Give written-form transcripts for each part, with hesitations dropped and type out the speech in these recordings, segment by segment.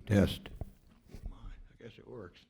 Test. I guess it works.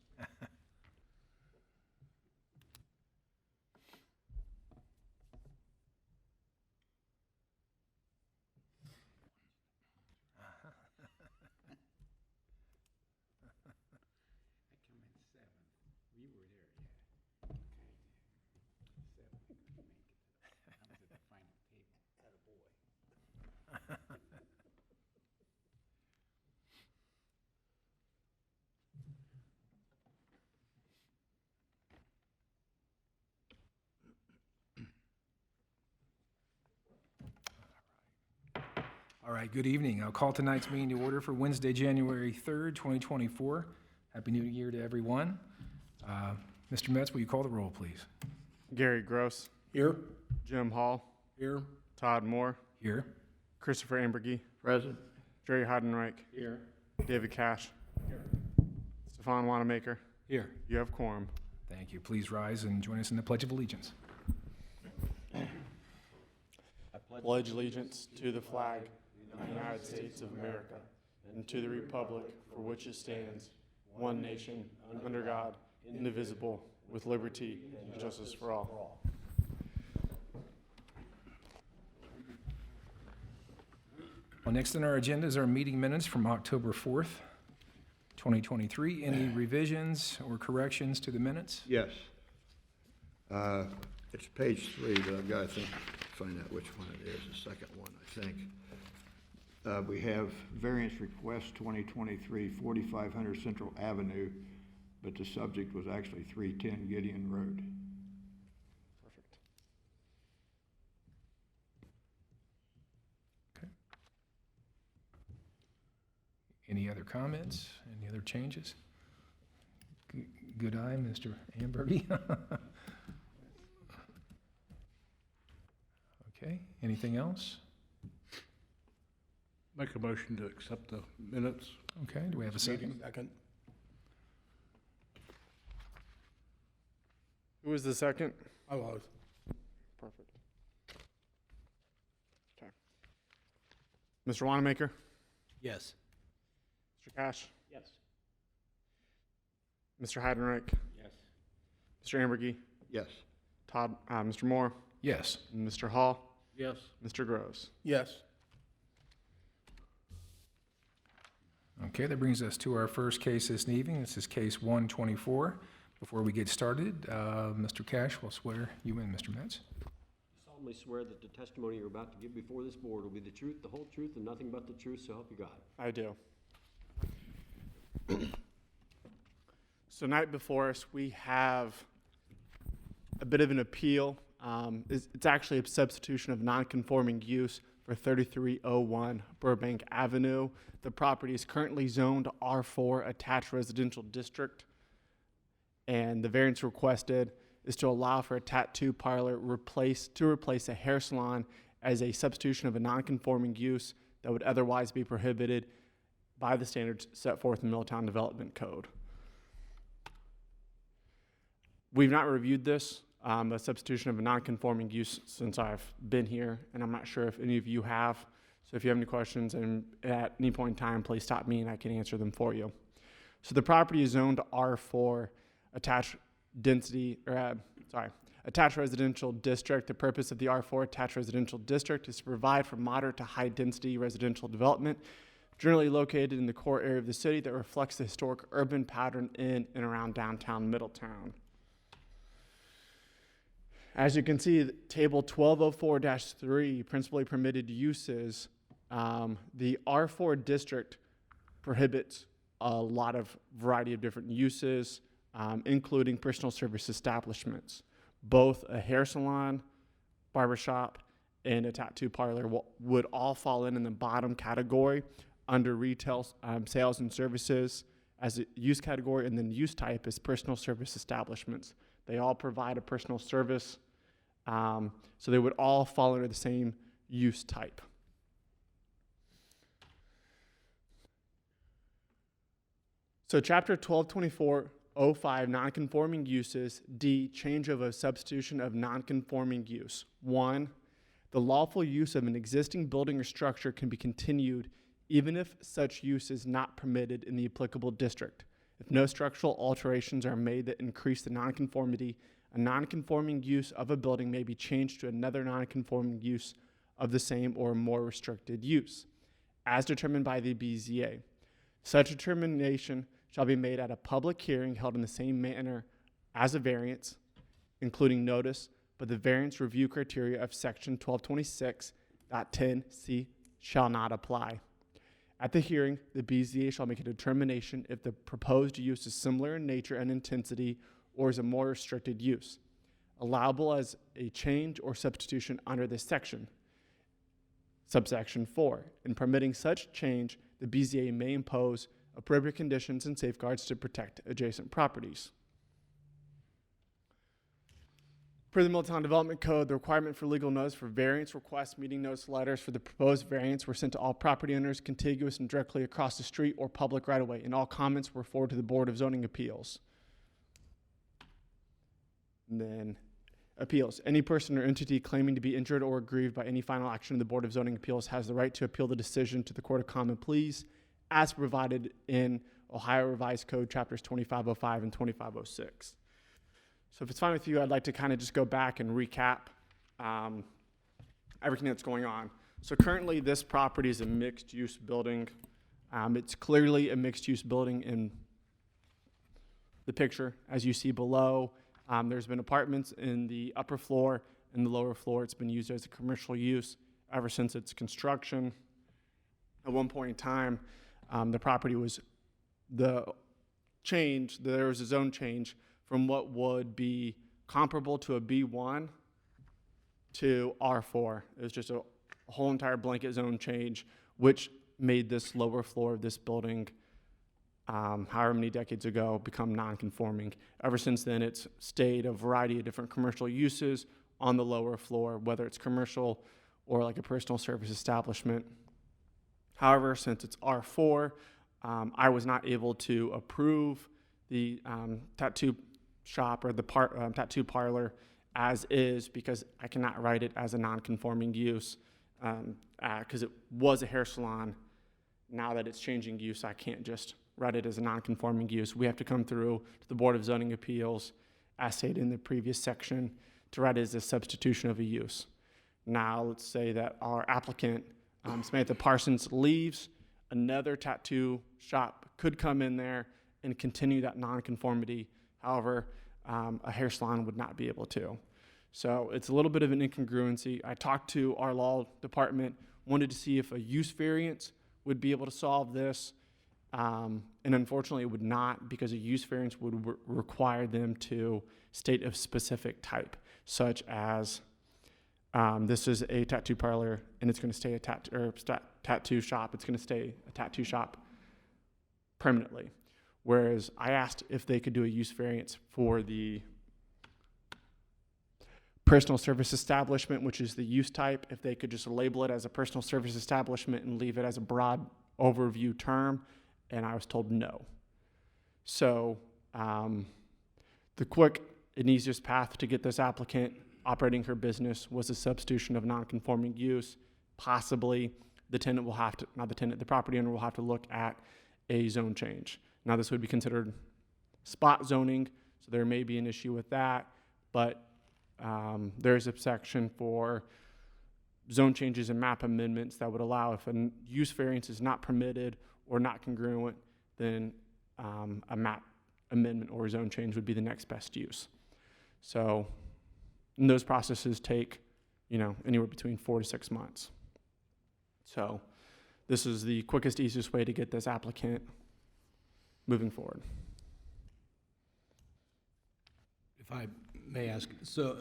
All right, good evening. I'll call tonight's meeting to order for Wednesday, January 3rd, 2024. Happy New Year to everyone. Mr. Metz, will you call the roll, please? Gary Gross. Here. Jim Hall. Here. Todd Moore. Here. Christopher Ambergy. Present. Jerry Heidenreich. Here. David Cash. Stefan Wanamaker. Here. You have quorum. Thank you. Please rise and join us in the Pledge of Allegiance. Pledge allegiance to the flag of the United States of America and to the republic for which it stands, one nation, under God, indivisible, with liberty and justice for all. Well, next on our agenda is our meeting minutes from October 4th, 2023. Any revisions or corrections to the minutes? Yes. It's page 3, but I've got to find out which one it is, the second one, I think. We have variance request 2023, 4500 Central Avenue, but the subject was actually 310 Gideon Road. Perfect. Okay. Any other comments? Any other changes? Good eye, Mr. Amberby. Okay, anything else? Make a motion to accept the minutes. Okay, do we have a second? Second. Who was the second? I was. Perfect. Okay. Mr. Wanamaker. Yes. Mr. Cash. Yes. Mr. Heidenreich. Yes. Mr. Ambergy. Yes. Todd. Mr. Moore. Yes. And Mr. Hall. Yes. Mr. Gross. Yes. Okay, that brings us to our first case this evening. This is case 124. Before we get started, Mr. Cash will swear you in, Mr. Metz. Solemnly swear that the testimony you're about to give before this board will be the truth, the whole truth, and nothing but the truth, so help you God. I do. So tonight before us, we have a bit of an appeal. It's actually a substitution of non-conforming use for 3301 Burbank Avenue. The property is currently zoned R4 Attached Residential District, and the variance requested is to allow for a tattoo parlor to replace a hair salon as a substitution of a non-conforming use that would otherwise be prohibited by the standards set forth in the Middletown Development Code. We've not reviewed this, a substitution of a non-conforming use, since I've been here, and I'm not sure if any of you have. So if you have any questions, and at any point in time, please stop me and I can answer them for you. So the property is zoned R4 Attached Residential District. The purpose of the R4 Attached Residential District is to provide for moderate to high density residential development, generally located in the core area of the city that reflects the historic urban pattern in and around downtown Middletown. As you can see, table 1204-3, principally permitted uses, the R4 district prohibits a lot of variety of different uses, including personal service establishments. Both a hair salon, barbershop, and a tattoo parlor would all fall in the bottom category under retail sales and services as a use category, and then use type is personal service establishments. They all provide a personal service, so they would all fall under the same use type. So Chapter 1224.05, nonconforming uses. D, change of a substitution of nonconforming use. 1, the lawful use of an existing building or structure can be continued even if such use is not permitted in the applicable district. If no structural alterations are made that increase the nonconformity, a nonconforming use of a building may be changed to another nonconforming use of the same or more restricted use, as determined by the BZA. Such determination shall be made at a public hearing held in the same manner as a variance, including notice, but the variance review criteria of section 1226.10c shall not apply. At the hearing, the BZA shall make a determination if the proposed use is similar in nature and intensity or is a more restricted use, allowable as a change or substitution under this section. Subsection 4. In permitting such change, the BZA may impose appropriate conditions and safeguards to protect adjacent properties. Per the Middletown Development Code, the requirement for legal notice for variance requests, meeting notice letters for the proposed variance were sent to all property owners contiguous and directly across the street or public right-of-way, and all comments were forwarded to the Board of Zoning Appeals. And then appeals. Any person or entity claiming to be injured or aggrieved by any final action of the Board of Zoning Appeals has the right to appeal the decision to the Court of Common Pleas as provided in Ohio Revised Code chapters 2505 and 2506. So if it's fine with you, I'd like to kind of just go back and recap everything that's going on. So currently this property is a mixed-use building. It's clearly a mixed-use building in the picture, as you see below. There's been apartments in the upper floor and the lower floor. It's been used as a commercial use ever since its construction. At one point in time, the property was there was a zone change from what would be comparable to a B1 to R4. It was just a whole entire blanket zone change, which made this lower floor of this building, however many decades ago, become non-conforming. Ever since then, it's stayed a variety of different commercial uses on the lower floor, whether it's commercial or like a personal service establishment. However, since it's R4, I was not able to approve the tattoo shop or the tattoo parlor as is because I cannot write it as a non-conforming use because it was a hair salon. Now that it's changing use, I can't just write it as a non-conforming use. We have to come through to the Board of Zoning Appeals, as stated in the previous section, to write it as a substitution of a use. Now, let's say that our applicant, Samantha Parsons, leaves. Another tattoo shop could come in there and continue that non-conformity. However, a hair salon would not be able to. So it's a little bit of an incongruency. I talked to our law department, wanted to see if a use variance would be able to solve this. And unfortunately, it would not, because a use variance would require them to state a specific type, such as this is a tattoo parlor, and it's going to stay a tattoo shop. It's going to stay a tattoo shop permanently. Whereas I asked if they could do a use variance for the personal service establishment, which is the use type, if they could just label it as a personal service establishment and leave it as a broad overview term, and I was told no. So the quick and easiest path to get this applicant operating her business was a substitution of non-conforming use. Possibly the tenant will have to, not the tenant, the property owner will have to look at a zone change. Now this would be considered spot zoning, so there may be an issue with that, but there's a section for zone changes and map amendments that would allow, if a use variance is not permitted or not congruent, then a map amendment or a zone change would be the next best use. So, and those processes take, anywhere between 4 to 6 months. So this is the quickest, easiest way to get this applicant moving forward. If I may ask, so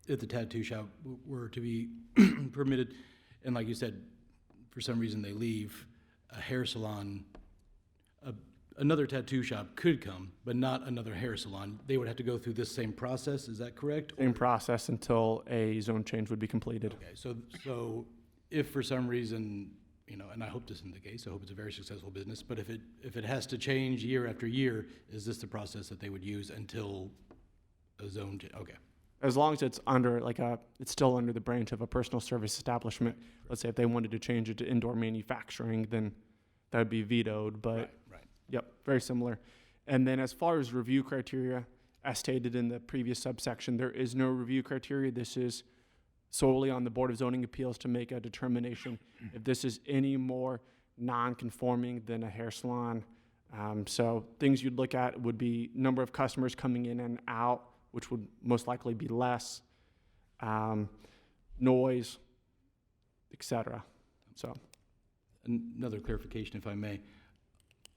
if the tattoo shop were to be permitted, and like you said, for some reason they leave, a hair salon, another tattoo shop could come, but not another hair salon. They would have to go through this same process, is that correct? Same process until a zone change would be completed. Okay, so if for some reason, and I hope this isn't the case, I hope it's a very successful business, but if it has to change year after year, is this the process that they would use until a zone change? Okay. As long as it's under it's still under the branch of a personal service establishment. Let's say if they wanted to change it to indoor manufacturing, then that would be vetoed. But Right. yep, very similar. And then as far as review criteria, as stated in the previous subsection, there is no review criteria. This is solely on the Board of Zoning Appeals to make a determination if this is any more non-conforming than a hair salon. So things you'd look at would be number of customers coming in and out, which would most likely be less, noise, etc. So Another clarification, if I may.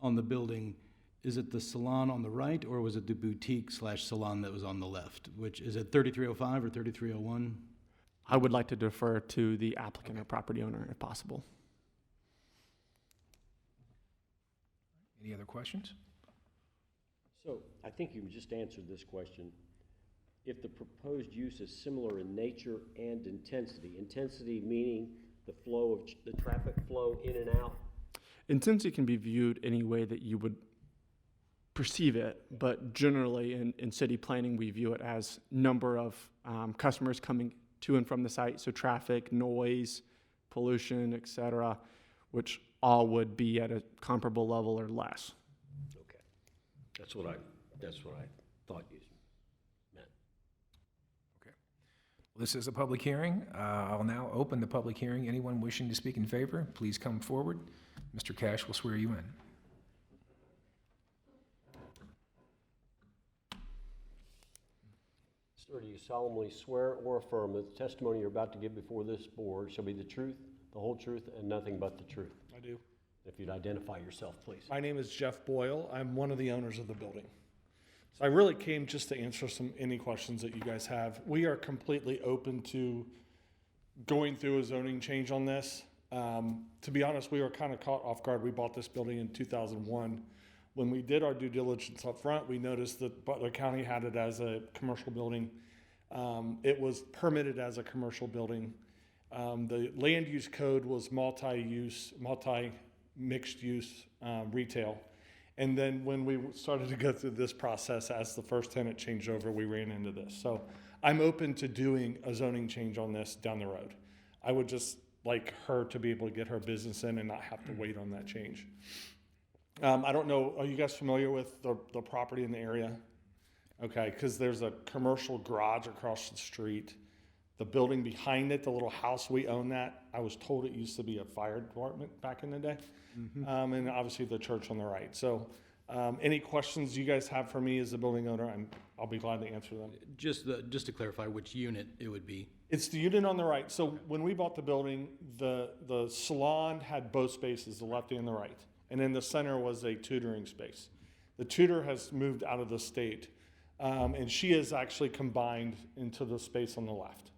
On the building, is it the salon on the right, or was it the boutique/salon that was on the left? Which, is it 3305 or 3301? I would like to defer to the applicant or property owner if possible. Any other questions? So I think you just answered this question. If the proposed use is similar in nature and intensity meaning the flow of, the traffic flow in and out? Intensity can be viewed any way that you would perceive it, but generally in city planning, we view it as number of customers coming to and from the site, so traffic, noise, pollution, etc., which all would be at a comparable level or less. Okay. That's what I thought you meant. Well, this is a public hearing. I'll now open the public hearing. Anyone wishing to speak in favor, please come forward. Mr. Cash will swear you in. Sir, do you solemnly swear or affirm that the testimony you're about to give before this board shall be the truth, the whole truth, and nothing but the truth? I do. If you'd identify yourself, please. My name is Jeff Boyle. I'm one of the owners of the building. So I really came just to answer any questions that you guys have. We are completely open to going through a zoning change on this. To be honest, we were kind of caught off guard. We bought this building in 2001. When we did our due diligence up front, we noticed that Butler County had it as a commercial building. It was permitted as a commercial building. The land use code was mixed use retail. And then when we started to go through this process, as the first tenant changed over, we ran into this. So I'm open to doing a zoning change on this down the road. I would just like her to be able to get her business in and not have to wait on that change. I don't know, are you guys familiar with the property in the area? Okay, because there's a commercial garage across the street. The building behind it, the little house, we own that. I was told it used to be a fire department back in the day. And obviously the church on the right. So any questions you guys have for me as a building owner, I'll be glad to answer them. Just to clarify which unit it would be. It's the unit on the right. So when we bought the building, the salon had both spaces, the left and the right. And in the center was a tutoring space. The tutor has moved out of the state. And she is actually combined into the space on the left.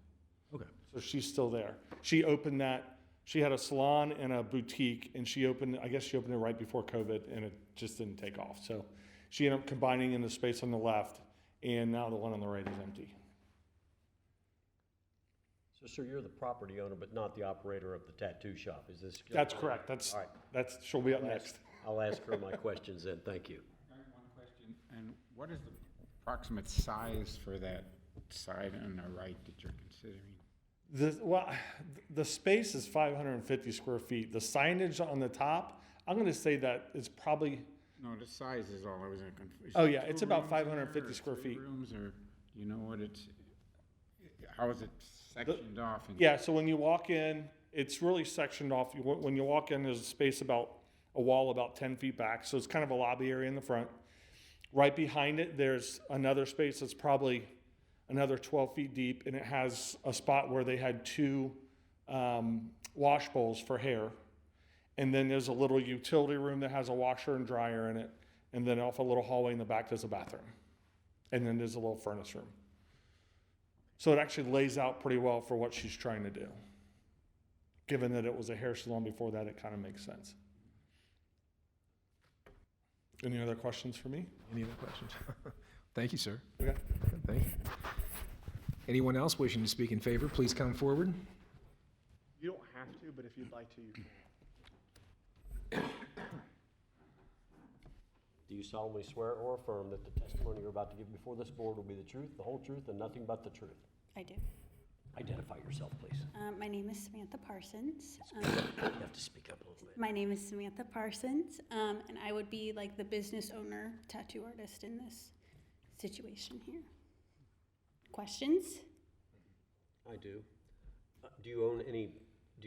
Okay. So she's still there. She opened that. She had a salon and a boutique, and I guess she opened it right before COVID, and it just didn't take off. So she ended up combining in the space on the left, and now the one on the right is empty. So, sir, you're the property owner, but not the operator of the tattoo shop. Is this? That's correct. All right. She'll be up next. I'll ask her my questions then. Thank you. I have one question, and what is the approximate size for that side on the right that you're considering? The space is 550 square feet. The signage on the top, I'm going to say that it's probably, No, the size is all I was confused. Oh, yeah, it's about 550 square feet. Rooms, or you know what it's, how is it sectioned off? yeah, so when you walk in, it's really sectioned off. When you walk in, there's a space a wall about 10 feet back, so it's kind of a lobby area in the front. Right behind it, there's another space that's probably another 12 feet deep, and it has a spot where they had two wash bowls for hair. And then there's a little utility room that has a washer and dryer in it. And then off a little hallway in the back, there's a bathroom. And then there's a little furnace room. So it actually lays out pretty well for what she's trying to do. Given that it was a hair salon before that, it kind of makes sense. Any other questions for me? Any other questions? Thank you, sir. Okay. Thank you. Anyone else wishing to speak in favor, please come forward. You don't have to, but if you'd like to, you can. Do you solemnly swear or affirm that the testimony you're about to give before this board will be the truth, the whole truth, and nothing but the truth? I do. Identify yourself, please. My name is Samantha Parsons. You have to speak up a little bit. My name is Samantha Parsons, and I would be like the business owner, tattoo artist in this situation here. Questions? I do. Do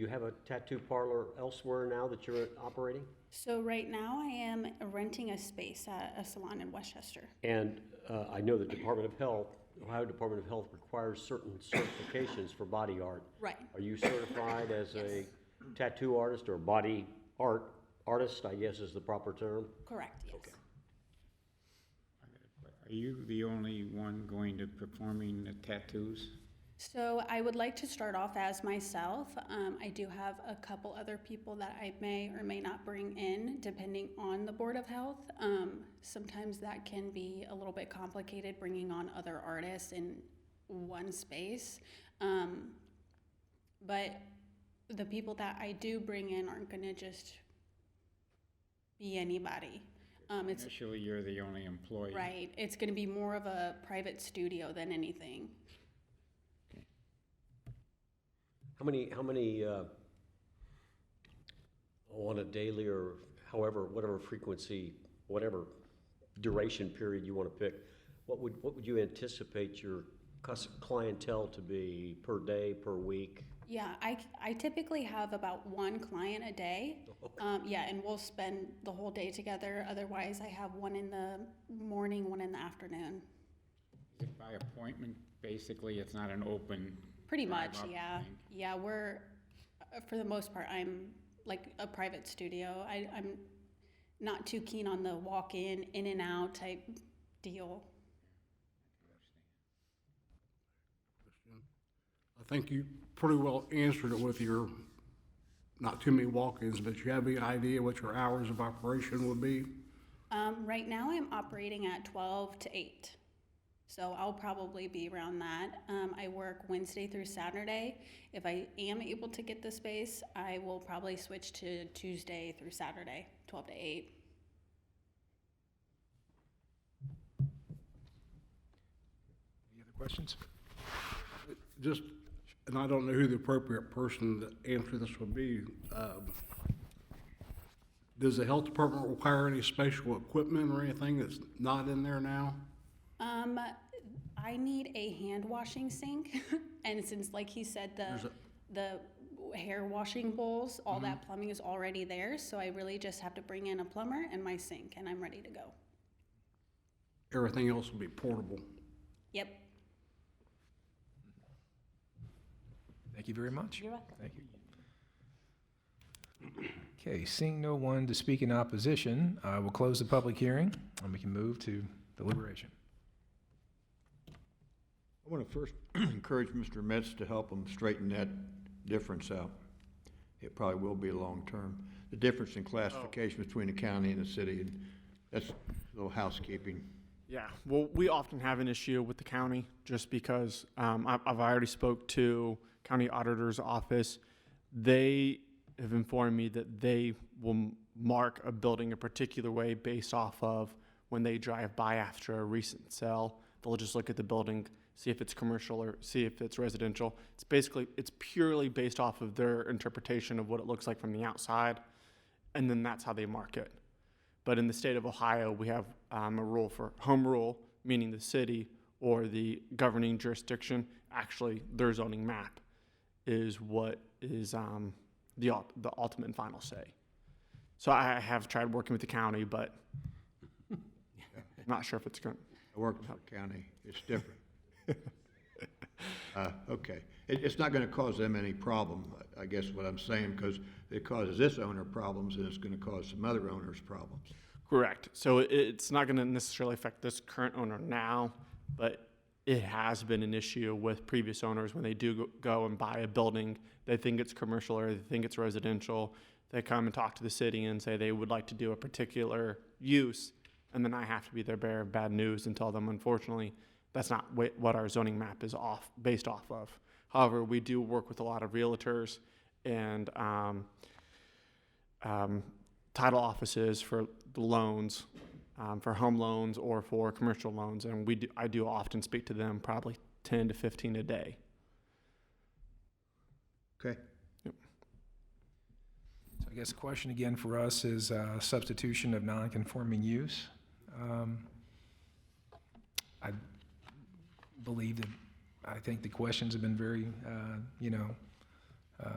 you have a tattoo parlor elsewhere now that you're operating? So right now I am renting a space at a salon in Westchester. And I know the Ohio Department of Health requires certain certifications for body art. Right. Are you certified as a tattoo artist or body art artist, I guess is the proper term? Correct, yes. Okay. Are you the only one going to performing the tattoos? So I would like to start off as myself. I do have a couple other people that I may or may not bring in, depending on the Board of Health. Sometimes that can be a little bit complicated, bringing on other artists in one space. But the people that I do bring in aren't going to just be anybody. Initially, you're the only employee. Right. It's going to be more of a private studio than anything. How many on a daily or whatever frequency, whatever duration period you want to pick, what would you anticipate your clientele to be per day, per week? Yeah, I typically have about one client a day. Yeah, and we'll spend the whole day together. Otherwise, I have one in the morning, one in the afternoon. Is it by appointment, basically? It's not an open Pretty much, drive-up yeah. thing? Yeah, we're, for the most part, I'm like a private studio. I'm not too keen on the walk-in, in and out type deal. I think you pretty well answered it with your, not too many walk-ins, but you have any idea what your hours of operation would be? Right now, I'm operating at 12 to 8. So I'll probably be around that. I work Wednesday through Saturday. If I am able to get the space, I will probably switch to Tuesday through Saturday, 12 to 8. Any other questions? Just, and I don't know who the appropriate person to answer this would be. Does the health department require any special equipment or anything that's not in there now? I need a hand washing sink, and since, like he said, the hair washing bowls, all that plumbing is already there, so I really just have to bring in a plumber and my sink, and I'm ready to go. Everything else will be portable. Yep. Thank you very much. You're welcome. Thank you. Okay, seeing no one to speak in opposition, we'll close the public hearing, and we can move to deliberation. I want to first encourage Mr. Metz to help him straighten that difference out. It probably will be long-term. The difference in classification between the county and the city, and that's a little housekeeping. Yeah, well, we often have an issue with the county just because I've already spoke to county auditor's office. They have informed me that they will mark a building a particular way based off of when they drive by after a recent sale. They'll just look at the building, see if it's commercial or see if it's residential. It's purely based off of their interpretation of what it looks like from the outside, and then that's how they mark it. But in the state of Ohio, we have a rule for home rule, meaning the city or the governing jurisdiction, actually their zoning map is what is the ultimate and final say. So I have tried working with the county, but I'm not sure if it's going to. I work for the county, it's different. Okay, it's not going to cause them any problem, I guess what I'm saying, because it causes this owner problems and it's going to cause some other owners problems. Correct. So it's not going to necessarily affect this current owner now, but it has been an issue with previous owners when they do go and buy a building. They think it's commercial or they think it's residential. They come and talk to the city and say they would like to do a particular use, and then I have to be their bearer of bad news and tell them, unfortunately, that's not what our zoning map is based off of. However, we do work with a lot of realtors and title offices for the loans for home loans or for commercial loans, and I do often speak to them, probably 10 to 15 a day. Okay. So I guess the question again for us is substitution of non-conforming use. I believe that, I think the questions have been very,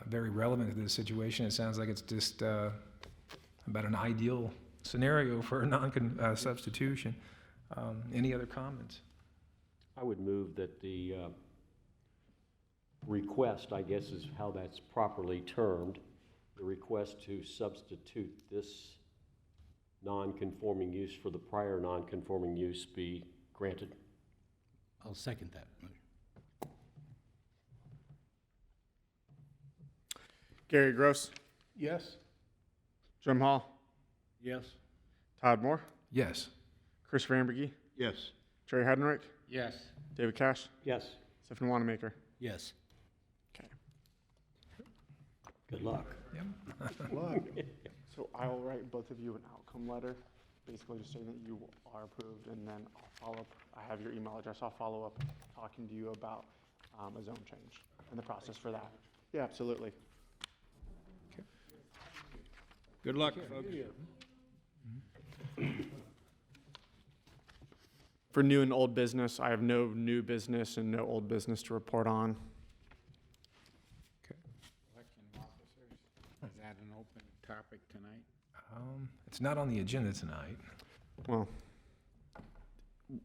very relevant to this situation. It sounds like it's just about an ideal scenario for a substitution. Any other comments? I would move that the request, I guess is how that's properly termed, the request to substitute this non-conforming use for the prior non-conforming use be granted. I'll second that. Gary Gross, Yes? Jim Hall, Yes. Todd Moore, Yes. Chris Rambergy, Yes. Jerry Heidenreich, Yes. David Cash, Yes, Stephen Wanamaker. Yes. Okay. good luck. So I will write both of you an outcome letter, basically just saying that you are approved, and then I'll follow up. I have your email address. I'll follow up talking to you about a zone change and the process for that. Yeah, absolutely. Good luck, folks. For new and old business, I have no new business and no old business to report on. Election officers, is that an open topic tonight? It's not on the agenda tonight. Well,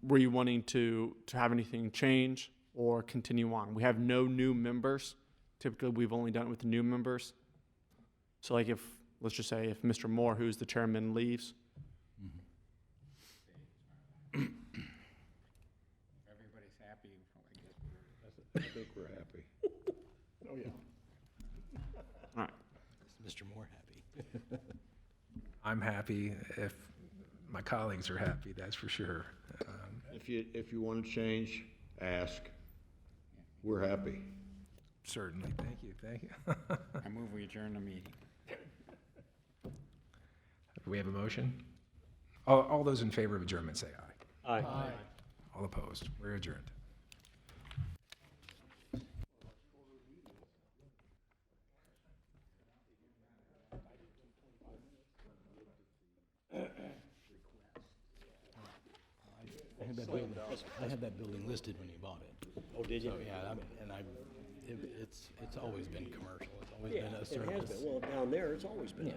were you wanting to have anything change or continue on? We have no new members. Typically, we've only done it with the new members. So like if, let's just say if Mr. Moore, who's the chairman, leaves, Everybody's happy. I think we're happy. Oh, yeah. all right. Is Mr. Moore happy? I'm happy if my colleagues are happy, that's for sure. If you want to change, ask. We're happy. Certainly, thank you. I move we adjourn the meeting. Do we have a motion? All those in favor of adjournment say aye. Aye. All opposed, we're adjourned. I had that building listed when you bought it. Oh, did you? So, yeah, it's always been commercial. It's always Yeah, been a it service. has been. Well, down there, it's always been.